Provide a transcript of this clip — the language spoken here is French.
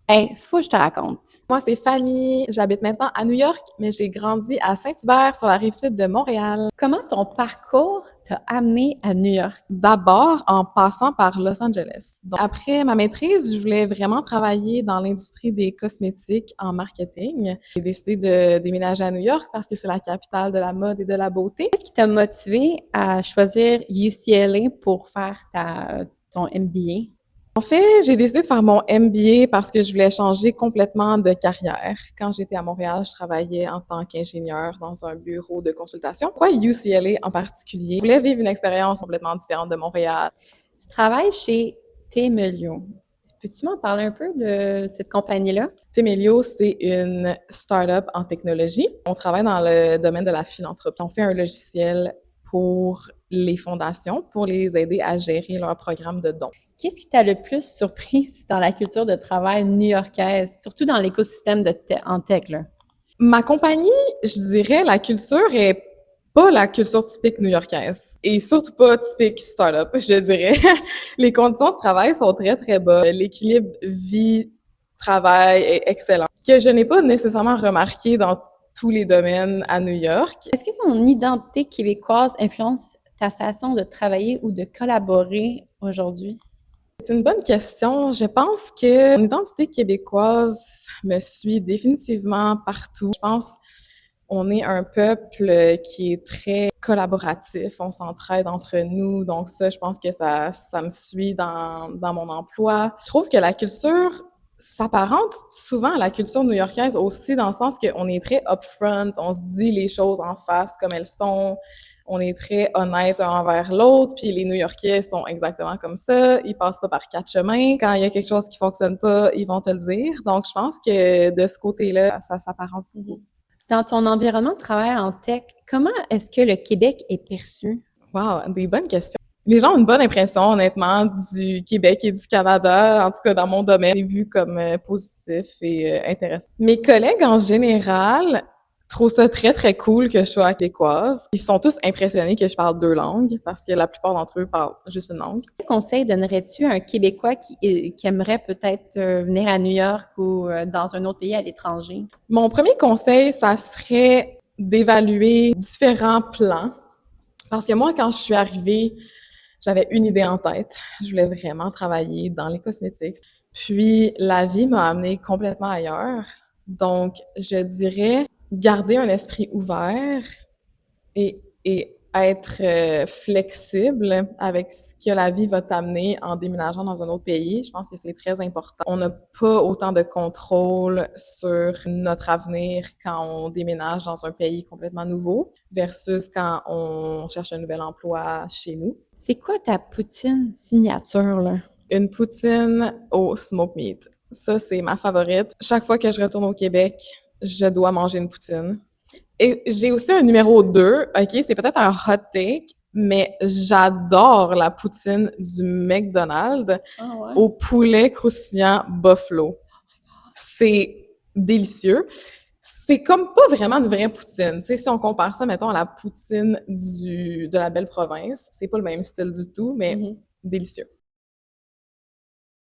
Hey, faut que je te raconte. Moi, c'est Fanny. J'habite maintenant à New York, mais j'ai grandi à Saint-Hubert, sur la rive sud de Montréal. Comment ton parcours t'a amené à New York? D'abord, en passant par Los Angeles. Donc, après ma maîtrise, je voulais vraiment travailler dans l'industrie des cosmétiques en marketing. J'ai décidé de déménager à New York parce que c'est la capitale de la mode et de la beauté. Qu'est-ce qui t'a motivé à choisir UCLA pour faire ton MBA? En fait, j'ai décidé de faire mon MBA parce que je voulais changer complètement de carrière. Quand j'étais à Montréal, je travaillais en tant qu'ingénieur dans un bureau de consultation. Pourquoi UCLA en particulier? Je voulais vivre une expérience complètement différente de Montréal. Tu travailles chez Temelio. Peux-tu m'en parler un peu de cette compagnie-là? Temelio, c'est une start-up en technologie. On travaille dans le domaine de la philanthropie. On fait un logiciel pour les fondations, pour les aider à gérer leur programme de dons. Qu'est-ce qui t'a le plus surpris dans la culture de travail new-yorkaise, surtout dans l'écosystème en tech, là? Ma compagnie, je dirais, la culture est pas la culture typique new-yorkaise et surtout pas typique startup, je dirais. Les conditions de travail sont très, très bas. L'équilibre vie-travail est excellent, que je n'ai pas nécessairement remarqué dans tous les domaines à New York. Est-ce que ton identité québécoise influence ta façon de travailler ou de collaborer aujourd'hui? C'est une bonne question. Je pense que mon identité québécoise me suit définitivement partout. Je pense on est un peuple qui est très collaboratif, on s'entraide entre nous, donc ça, je pense que ça me suit dans mon emploi. Je trouve que la culture s'apparente souvent à la culture new-yorkaise aussi, dans le sens qu'on est très upfront, on se dit les choses en face comme elles sont, on est très honnête un envers l'autre, puis les New-Yorkais sont exactement comme ça, ils passent pas par quatre chemins. Quand il y a quelque chose qui fonctionne pas, ils vont te le dire. Donc, je pense que de ce côté-là, ça s'apparente beaucoup. Dans ton environnement de travail en tech, comment est-ce que le Québec est perçu? Wow, des bonnes questions. Les gens ont une bonne impression, honnêtement, du Québec et du Canada, en tout cas dans mon domaine, c'est vu comme positif et intéressant. Mes collègues en général trouvent ça très, très cool que je sois québécoise. Ils sont tous impressionnés que je parle deux langues parce que la plupart d'entre eux parlent juste une langue. Quel conseil donnerais-tu à un Québécois qui aimerait peut-être venir à New York ou dans un autre pays à l'étranger? Mon premier conseil, ça serait d'évaluer différents plans. Parce que moi, quand je suis arrivée, j'avais une idée en tête. Je voulais vraiment travailler dans les cosmétiques. Puis la vie m'a amenée complètement ailleurs. Donc, je dirais garder un esprit ouvert et être flexible avec ce que la vie va t'amener en déménageant dans un autre pays. Je pense que c'est très important. On n'a pas autant de contrôle sur notre avenir quand on déménage dans un pays complètement nouveau versus quand on cherche un nouvel emploi chez nous. C'est quoi ta poutine signature, là? Une poutine au smoke meat. Ça, c'est ma favorite. Chaque fois que je retourne au Québec, je dois manger une poutine. Et j'ai aussi un numéro 2, OK? C'est peut-être un hot take, mais j'adore la poutine du McDonald's Ah ouais? au poulet croustillant buffalo. C'est délicieux. C'est comme pas vraiment une vraie poutine. Tu sais, si on compare ça, mettons, à la poutine de la belle province, c'est pas le même style du tout, mais Mhm. délicieux.